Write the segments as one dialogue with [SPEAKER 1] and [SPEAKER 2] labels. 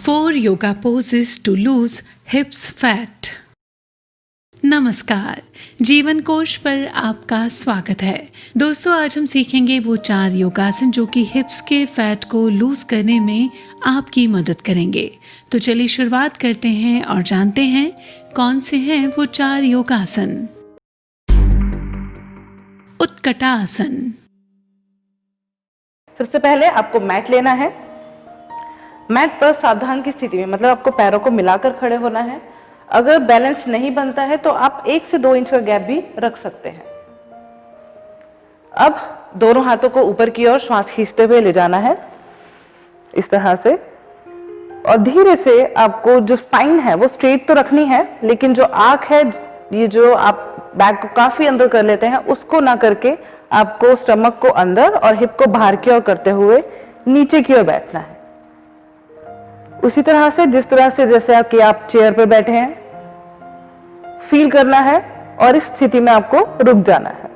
[SPEAKER 1] 4 yoga poses to lose hips fat। नमस्कार, जीवन कोश पर आपका स्वागत है। दोस्तों, आज हम सीखेंगे वो 4 योगासन जो कि हिप्स के फैट को लूज करने में आपकी मदद करेंगे। तो चलिए शुरुआत करते हैं और जानते हैं कौन से हैं वो 4 योगासन। उत्कटासन।
[SPEAKER 2] सबसे पहले आपको मैट लेना है। मैट पर सावधान की स्थिति में, मतलब आपको पैरों को मिलाकर खड़े होना है। अगर बैलेंस नहीं बनता है तो आप 1 से 2 इंच का गैप भी रख सकते हैं। अब दोनों हाथों को ऊपर की ओर श्वास खींचते हुए ले जाना है, इस तरह से। और धीरे से आपको जो स्पाइन है वो स्ट्रेट तो रखनी है, लेकिन जो आंख है, ये जो आप बैक को काफी अंदर कर लेते हैं, उसको ना करके आपको स्टमक को अंदर और हिप को बाहर की ओर करते हुए नीचे की ओर बैठना है। उसी तरह से जिस तरह से जैसे आप चेयर पर बैठे हैं, फील करना है और इस स्थिति में आपको रुक जाना है।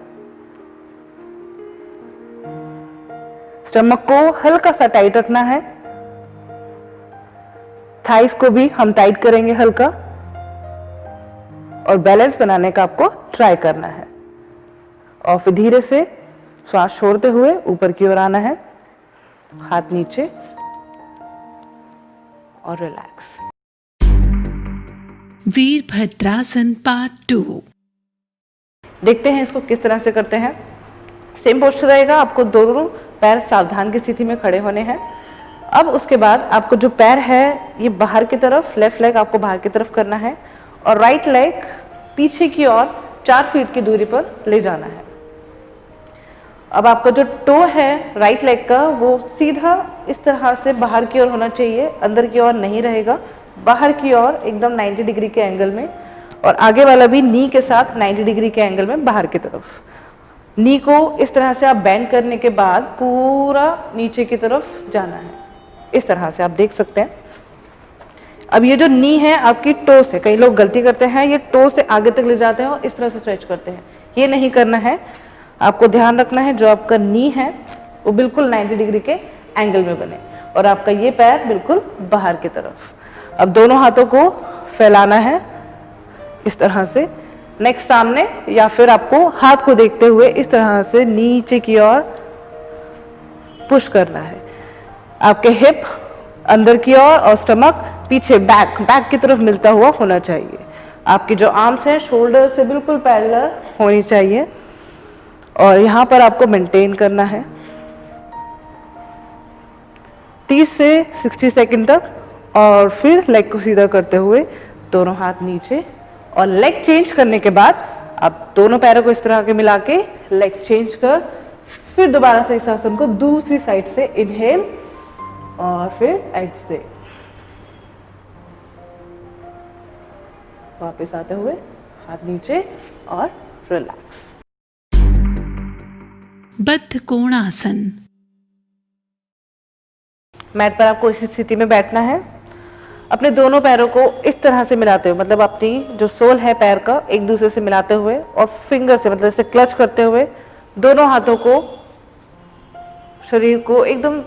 [SPEAKER 2] स्टमक को हल्का सा टाइट रखना है। थाइस को भी हम टाइट करेंगे हल्का, और बैलेंस बनाने का आपको ट्राई करना है। और फिर धीरे से श्वास छोड़ते हुए ऊपर की ओर आना है, हाथ नीचे और रिलैक्स।
[SPEAKER 1] वीरभद्रासन पार्ट 2।
[SPEAKER 2] देखते हैं इसको किस तरह से करते हैं। सेम पोस्चर रहेगा, आपको दोनों पैर सावधान की स्थिति में खड़े होने हैं। अब उसके बाद आपको जो पैर है ये बाहर की तरफ, लेफ्ट लेग आपको बाहर की तरफ करना है और राइट लेग पीछे की ओर 4 फीट की दूरी पर ले जाना है। अब आपका जो टो है राइट लेग का, वो सीधा इस तरह से बाहर की ओर होना चाहिए, अंदर की ओर नहीं रहेगा, बाहर की ओर एकदम 90 डिग्री के एंगल में। और आगे वाला भी नी के साथ 90 डिग्री के एंगल में बाहर की तरफ। नी को इस तरह से आप बेंड करने के बाद पूरा नीचे की तरफ जाना है, इस तरह से आप देख सकते हैं। अब ये जो नी है आपकी टो से, कई लोग गलती करते हैं, ये टो से आगे तक ले जाते हैं और इस तरह से स्ट्रेच करते हैं। ये नहीं करना है, आपको ध्यान रखना है जो आपका नी है वो बिल्कुल 90 डिग्री के एंगल में बने और आपका ये पैर बिल्कुल बाहर की तरफ। अब दोनों हाथों को फैलाना है इस तरह से, नेक्स्ट सामने, या फिर आपको हाथ को देखते हुए इस तरह से नीचे की ओर पुश करना है। आपके हिप अंदर की ओर और स्टमक पीछे बैक की तरफ मिलता हुआ होना चाहिए। आपकी जो आर्म्स हैं शोल्डर से बिल्कुल पैरेलल होनी चाहिए और यहां पर आपको मेंटेन करना है 30 से 60 सेकंड तक। और फिर लेग को सीधा करते हुए दोनों हाथ नीचे, और लेग चेंज करने के बाद आप दोनों पैरों को इस तरह के मिला के लेग चेंज कर फिर दोबारा से इस आसन को दूसरी साइड से इनहेल और फिर एक्सहेल, वापस आते हुए हाथ नीचे और रिलैक्स।
[SPEAKER 1] बद्ध कोणासन।
[SPEAKER 2] मैट पर आपको इसी स्थिति में बैठना है। अपने दोनों पैरों को इस तरह से मिलाते हुए, मतलब अपनी जो सोल है पैर का एक दूसरे से मिलाते हुए और फिंगर से, मतलब इसे क्लच करते हुए दोनों हाथों को शरीर को एकदम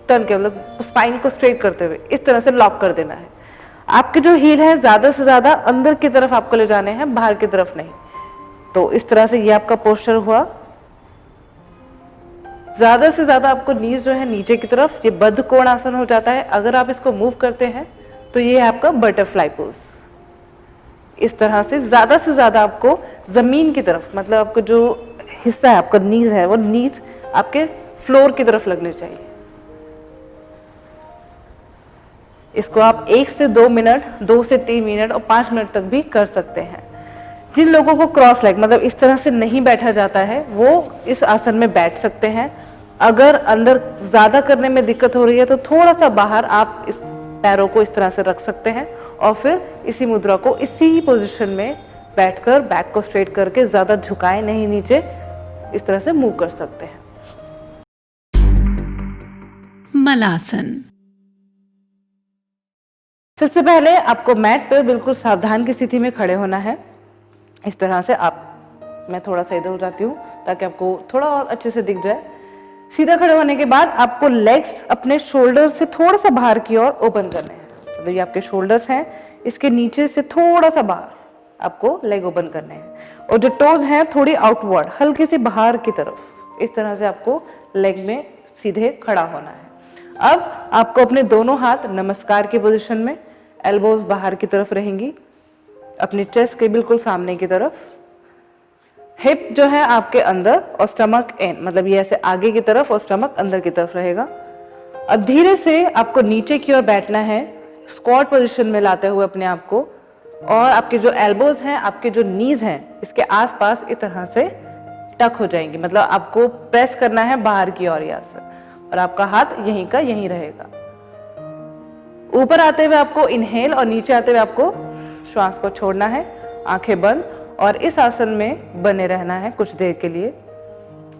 [SPEAKER 2] टर्न के, मतलब स्पाइन को स्ट्रेट करते हुए इस तरह से लॉक कर देना है। आपके जो हील है ज्यादा से ज्यादा अंदर की तरफ आपको ले जाने हैं, बाहर की तरफ नहीं। तो इस तरह से ये आपका पोस्चर हुआ। ज्यादा से ज्यादा आपको नीज जो है नीचे की तरफ, ये बद्ध कोण आसन हो जाता है। अगर आप इसको मूव करते हैं तो ये है आपका बटरफ्लाई पोज। इस तरह से ज्यादा आपको जमीन की तरफ, मतलब आपका जो हिस्सा है आपका नीज है, वो नीज आपके फ्लोर की तरफ लगने चाहिए। इसको आप 1 से 2 मिनट, 2 से 3 मिनट और 5 मिनट तक भी कर सकते हैं। जिन लोगों को क्रॉस लेग, मतलब इस तरह से नहीं बैठा जाता है, वो इस आसन में बैठ सकते हैं। अगर अंदर ज्यादा करने में दिक्कत हो रही है तो थोड़ा सा बाहर आप इस पैरों को इस तरह से रख सकते हैं और फिर इसी मुद्रा को इसी पोजीशन में बैठकर बैक को स्ट्रेट करके, ज्यादा झुकाए नहीं नीचे, इस तरह से मूव कर सकते हैं।
[SPEAKER 1] मलासन।
[SPEAKER 2] सबसे पहले आपको मैट पर बिल्कुल सावधान की स्थिति में खड़े होना है, इस तरह से। मैं थोड़ा सा इधर हो जाती हूँ ताकि आपको थोड़ा और अच्छे से दिख जाए। सीधा खड़े होने के बाद आपको लेग्स अपने शोल्डर से थोड़ा सा बाहर की ओर ओपन करने हैं। मतलब ये आपके शोल्डर्स हैं, इसके नीचे से थोड़ा सा बाहर आपको लेग ओपन करने हैं और जो टोज हैं थोड़ी आउटवर्ड, हल्की सी बाहर की तरफ, इस तरह से आपको लेग में सीधे खड़ा होना है। अब आपको अपने दोनों हाथ नमस्कार की पोजीशन में, एल्बोज बाहर की तरफ रहेंगी, अपनी चेस्ट के बिल्कुल सामने की तरफ, हिप जो है आपके अंदर और स्टमक इन, मतलब ये ऐसे आगे की तरफ और स्टमक अंदर की तरफ रहेगा। अब धीरे से आपको नीचे की ओर बैठना है, स्क्वाट पोजीशन में लाते हुए अपने आप को, और आपके जो एल्बोज हैं, आपके जो नीज हैं, इसके आसपास इस तरह से टक हो जाएंगी, मतलब आपको प्रेस करना है बाहर की ओर यहाँ से, और आपका हाथ यहीं का यहीं रहेगा। ऊपर आते हुए आपको इनहेल और नीचे आते हुए आपको श्वास को छोड़ना है, आंखें बंद, और इस आसन में बने रहना है कुछ देर के लिए।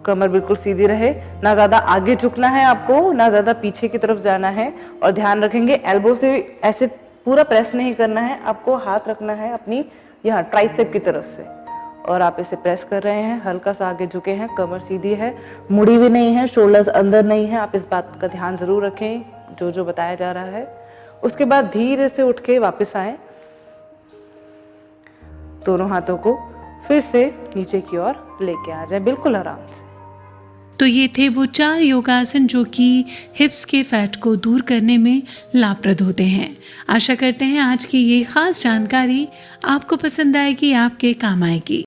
[SPEAKER 2] कमर बिल्कुल सीधी रहे, ना ज्यादा आगे झुकना है आपको, ना ज्यादा पीछे की तरफ जाना है, और ध्यान रखेंगे एल्बो से ऐसे पूरा प्रेस नहीं करना है, आपको हाथ रखना है अपनी यहाँ ट्राइसेप की तरफ से, और आप इसे प्रेस कर रहे हैं, हल्का सा आगे झुके हैं, कमर सीधी है, मुड़ी भी नहीं है, शोल्डर्स अंदर नहीं है। आप इस बात का ध्यान जरूर रखें जो जो बताया जा रहा है। उसके बाद धीरे से उठ के वापस आए, दोनों हाथों को फिर से नीचे की ओर लेके आ जाए, बिल्कुल आराम से।
[SPEAKER 1] तो ये थे वो 4 योगासन जो कि हिप्स के फैट को दूर करने में लाभप्रद होते हैं। आशा करते हैं आज की ये खास जानकारी आपको पसंद आएगी, आपके काम आएगी।